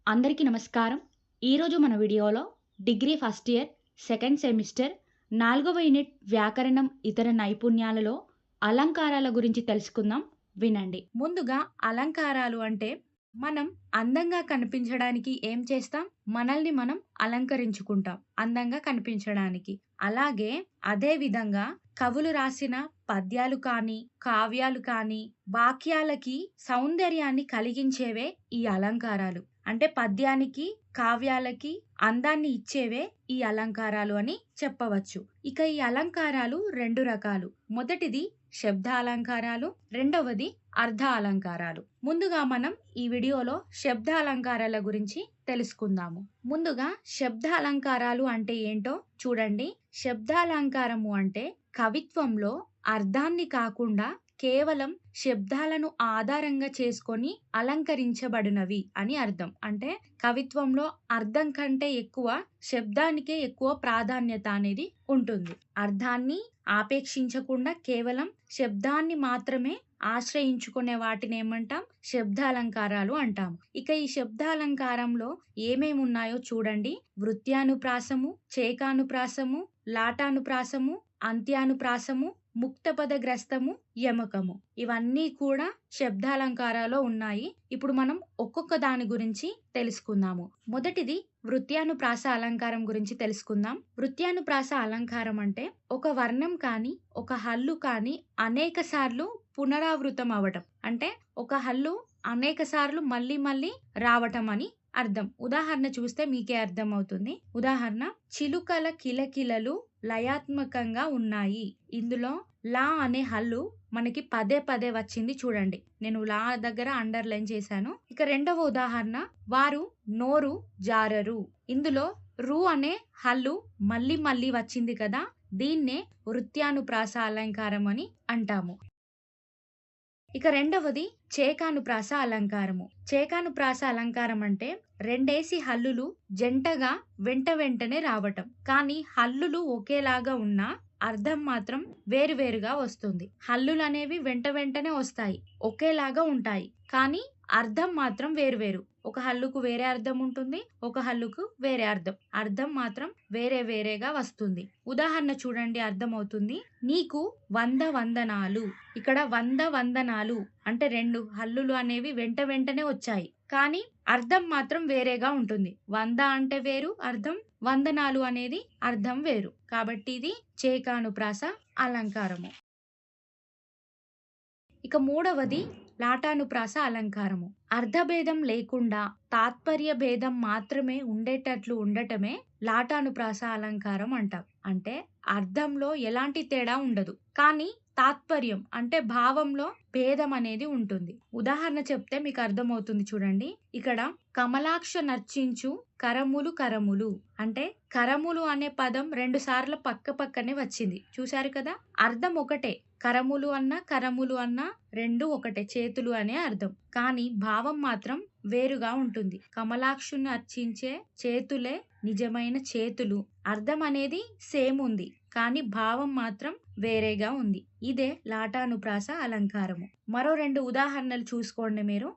అందరికీ నమస్కారం. ఈరోజు మన వీడియోలో degree first year second semester 4వ యూనిట్ వ్యాకరణం ఇతర నైపుణ్యాలలో అలంకారాల గురించి తెలుసుకుందాం. వినండి. ముందుగా అలంకారాలు అంటే మనం అందంగా కనిపించడానికి ఏం చేస్తాం? మనల్ని మనం అలంకరించుకుంటాం అందంగా కనిపించడానికి. అలాగే అదే విధంగా కవులు రాసిన పద్యాలు కానీ, కావ్యాలు కానీ, వాక్యాలకి సౌందర్యాన్ని కలిగించేవే ఈ అలంకారాలు. అంటే పద్యానికి, కావ్యాలకి అందాన్ని ఇచ్చేవే ఈ అలంకారాలు అని చెప్పవచ్చు. ఇక ఈ అలంకారాలు 2 రకాలు. మొదటిది శబ్దాలంకారాలు, రెండవది అర్థ అలంకారాలు. ముందుగా మనం ఈ వీడియోలో శబ్దాలంకారాల గురించి తెలుసుకుందాము. ముందుగా శబ్దాలంకారాలు అంటే ఏంటో చూడండి. శబ్దాలంకారము అంటే కవిత్వంలో అర్థాన్ని కాకుండా కేవలం శబ్దాలను ఆధారంగా చేసుకొని అలంకరించబడినవి అని అర్థం. అంటే కవిత్వంలో అర్థం కంటే ఎక్కువ శబ్దానికే ఎక్కువ ప్రాధాన్యత అనేది ఉంటుంది. అర్థాన్ని ఆపేక్షించకుండా కేవలం శబ్దాన్ని మాత్రమే ఆశ్రయించుకునే వాటిని ఏమంటాం? శబ్దాలంకారాలు అంటాం. ఇక ఈ శబ్దాలంకారంలో ఏమేమి ఉన్నాయో చూడండి. వృత్యానుప్రాసము, చేకానుప్రాసము, లాటానుప్రాసము, అంత్యానుప్రాసము, ముక్తపదగ్రస్తము, యమకము. ఇవన్నీ కూడా శబ్దాలంకారాలో ఉన్నాయి. ఇప్పుడు మనం ఒక్కొక్క దాని గురించి తెలుసుకుందాము. మొదటిది వృత్యానుప్రాస అలంకారం గురించి తెలుసుకుందాం. వృత్యానుప్రాస అలంకారం అంటే ఒక వర్ణం కానీ, ఒక హల్లు కానీ అనేక సార్లు పునరావృతం అవ్వటం. అంటే ఒక హల్లు అనేక సార్లు మళ్ళీ మళ్ళీ రావటం అని అర్థం. ఉదాహరణ చూస్తే మీకే అర్థం అవుతుంది. ఉదాహరణ, చిలుకల కిలకిలలు లయాత్మకంగా ఉన్నాయి. ఇందులో లా అనే హల్లు మనకి పదే పదే వచ్చింది చూడండి. నేను లా దగ్గర అండర్లైన్ చేశాను. ఇక రెండవ ఉదాహరణ, వారు నోరు జారరు. ఇందులో రు అనే హల్లు మళ్ళీ మళ్ళీ వచ్చింది కదా, దీన్నే వృత్యానుప్రాస అలంకారం అని అంటాము. ఇక రెండవది చేకానుప్రాస అలంకారము. చేకానుప్రాస అలంకారం అంటే రెండేసి హల్లులు జంటగా వెంట వెంటనే రావటం. కానీ హల్లులు ఒకేలాగా ఉన్నా అర్థం మాత్రం వేరువేరుగా వస్తుంది. హల్లులు అనేవి వెంట వెంటనే వస్తాయి, ఒకేలాగా ఉంటాయి, కానీ అర్థం మాత్రం వేరువేరు. ఒక హల్లుకు వేరే అర్థం ఉంటుంది, ఒక హల్లుకు వేరే అర్థం. అర్థం మాత్రం వేరే వేరేగా వస్తుంది. ఉదాహరణ చూడండి, అర్థమవుతుంది. నీకు 100 వందనాలు. ఇక్కడ 100 వందనాలు అంటే 2 హల్లులు అనేవి వెంట వెంటనే వచ్చాయి, కానీ అర్థం మాత్రం వేరేగా ఉంటుంది. 100 అంటే వేరు అర్థం, వందనాలు అనేది అర్థం వేరు. కాబట్టి ఇది చేకానుప్రాస అలంకారము. ఇక మూడవది లాటానుప్రాస అలంకారము. అర్థభేదం లేకుండా తాత్పర్య భేదం మాత్రమే ఉండేటట్లు ఉండటమే లాటానుప్రాస అలంకారం అంటాం. అంటే అర్థంలో ఎలాంటి తేడా ఉండదు, కానీ తాత్పర్యం అంటే భావంలో భేదం అనేది ఉంటుంది. ఉదాహరణ చెప్తే మీకు అర్థమవుతుంది చూడండి. ఇక్కడ కమలాక్ష నర్చించు కరములు కరములు అంటే కరములు అనే పదం 2 సార్లు పక్క పక్కనే వచ్చింది. చూశారు కదా, అర్థం ఒకటే. కరములు అన్న కరములు అన్న రెండు ఒకటే, చేతులు అనే అర్థం. కానీ భావం మాత్రం వేరుగా ఉంటుంది. కమలాక్షుని అర్చించే చేతులే నిజమైన చేతులు. అర్థం అనేది సేమ్ ఉంది, కానీ భావం మాత్రం వేరేగా ఉంది. ఇదే లాటానుప్రాస అలంకారము. మరో 2 ఉదాహరణలు చూసుకోండి మీరు.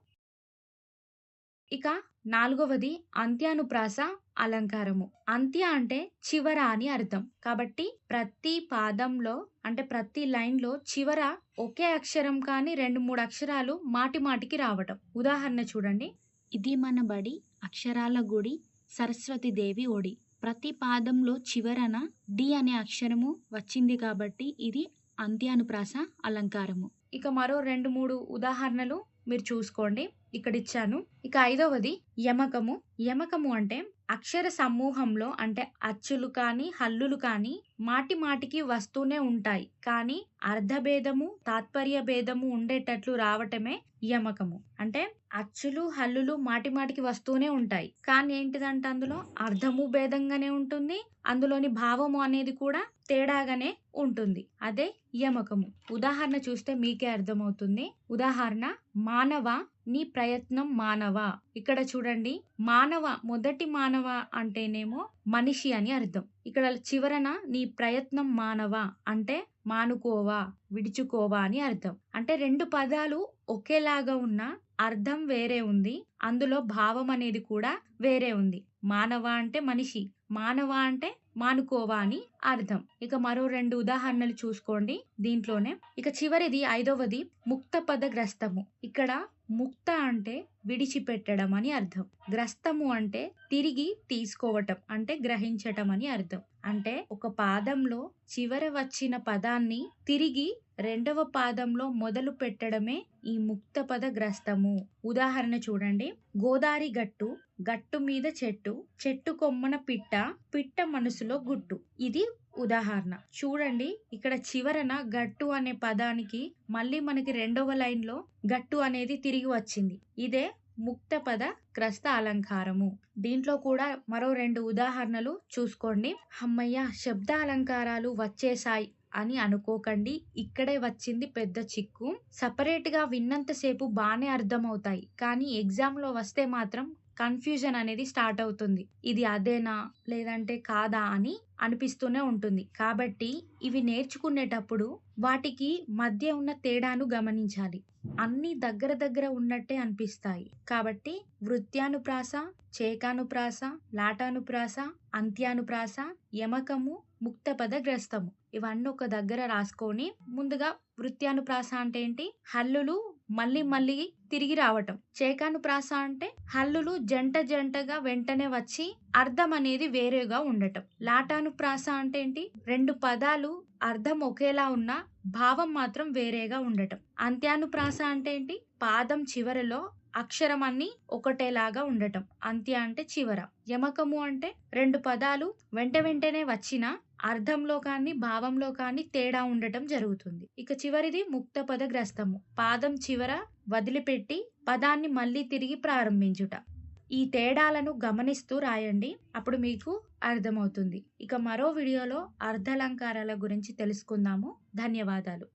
ఇక నాలుగవది అంత్యానుప్రాస అలంకారము. అంత్య అంటే చివర అని అర్థం. కాబట్టి ప్రతి పాదంలో అంటే ప్రతి లైన్‌లో చివర ఒకే అక్షరం కానీ 2, 3 అక్షరాలు మాటి మాటికి రావటం. ఉదాహరణ చూడండి. ఇది మన బడి, అక్షరాల గుడి, సరస్వతీదేవి ఒడి. ప్రతి పాదంలో చివరన డి అనే అక్షరము వచ్చింది కాబట్టి ఇది అంత్యానుప్రాస అలంకారము. ఇక మరో 2, 3 ఉదాహరణలు మీరు చూసుకోండి. ఇక్కడ ఇచ్చాను. ఇక ఐదవది యమకము. యమకము అంటే అక్షర సమూహంలో అంటే అచ్చులు కానీ, హల్లులు కానీ మాటి మాటికి వస్తూనే ఉంటాయి, కానీ అర్థభేదము, తాత్పర్య భేదము ఉండేటట్లు రావటమే యమకము. అంటే అచ్చులు, హల్లులు మాటి మాటికి వస్తూనే ఉంటాయి, కానీ ఏంటిదంటే అందులో అర్థము భేదంగానే ఉంటుంది, అందులోని భావము అనేది కూడా తేడాగానే ఉంటుంది. అదే యమకము. ఉదాహరణ చూస్తే మీకే అర్థమవుతుంది. ఉదాహరణ, మానవ నీ ప్రయత్నం మానవ. ఇక్కడ చూడండి, మానవ మొదటి మానవ అంటేనేమో మనిషి అని అర్థం. ఇక్కడ చివరన నీ ప్రయత్నం మానవ అంటే మానుకోవా, విడుచుకోవా అని అర్థం. అంటే 2 పదాలు ఒకేలాగా ఉన్నా అర్థం వేరే ఉంది. అందులో భావం అనేది కూడా వేరే ఉంది. మానవ అంటే మనిషి. మానవ అంటే మానుకోవా అని అర్థం. ఇక మరో 2 ఉదాహరణలు చూసుకోండి దీంట్లోనే. ఇక చివరిది ఐదవది ముక్తపద గ్రస్తము. ఇక్కడ ముక్త అంటే విడిచిపెట్టడం అని అర్థం. గ్రస్తము అంటే తిరిగి తీసుకోవటం అంటే గ్రహించటం అని అర్థం. అంటే ఒక పాదంలో చివర వచ్చిన పదాన్ని తిరిగి రెండవ పాదంలో మొదలు పెట్టడమే ఈ ముక్తపద గ్రస్తము. ఉదాహరణ చూడండి. గోదారి గట్టు, గట్టు మీద చెట్టు, చెట్టు కొమ్మన పిట్ట, పిట్ట మనసులో గుట్టు. ఇది ఉదాహరణ. చూడండి ఇక్కడ చివరన గట్టు అనే పదానికి మళ్ళీ మనకి రెండవ లైన్‌లో గట్టు అనేది తిరిగి వచ్చింది. ఇదే ముక్తపద గ్రస్త అలంకారము. దీంట్లో కూడా మరో 2 ఉదాహరణలు చూసుకోండి. హమ్మయ్య! శబ్ద అలంకారాలు వచ్చేసాయి అని అనుకోకండి. ఇక్కడే వచ్చింది పెద్ద చిక్కు. సెపరేట్‌గా విన్నంత సేపు బానే అర్థమవుతాయి. కానీ ఎగ్జామ్‌లో వస్తే మాత్రం కన్‌ఫ్యూజన్ అనేది స్టార్ట్ అవుతుంది. ఇది అదేనా? లేదంటే కాదా? అని అనిపిస్తూనే ఉంటుంది. కాబట్టి ఇవి నేర్చుకునేటప్పుడు వాటికి మధ్య ఉన్న తేడాను గమనించాలి. అన్నీ దగ్గర దగ్గర ఉన్నట్టే అనిపిస్తాయి. కాబట్టి వృత్యానుప్రాస, చేకానుప్రాస, లాటానుప్రాస, అంత్యానుప్రాస, యమకము, ముక్తపద గ్రస్తము. ఇవన్నీ ఒక దగ్గర రాసుకొని ముందుగా వృత్యానుప్రాస అంటే ఏంటి? హల్లులు మళ్ళీ మళ్ళీ తిరిగి రావటం. చేకానుప్రాస అంటే హల్లులు జంట జంటగా వెంటనే వచ్చి అర్థం అనేది వేరేగా ఉండటం. లాటానుప్రాస అంటే ఏంటి? 2 పదాలు అర్థం ఒకేలా ఉన్నా భావం మాత్రం వేరేగా ఉండటం. అంత్యానుప్రాస అంటే ఏంటి? పాదం చివరలో అక్షరం అన్నీ ఒకటేలాగా ఉండటం. అంత్య అంటే చివర. యమకము అంటే 2 పదాలు వెంటనే వచ్చినా అర్థంలో కానీ భావంలో కానీ తేడా ఉండటం జరుగుతుంది. ఇక చివరిది ముక్తపద గ్రస్తము. పాదం చివర వదిలిపెట్టి పదాన్ని మళ్ళీ తిరిగి ప్రారంభించుట. ఈ తేడాలను గమనిస్తూ రాయండి. అప్పుడు మీకు అర్థమవుతుంది. ఇక మరో వీడియోలో అర్ధలంకారాల గురించి తెలుసుకుందాము. ధన్యవాదాలు.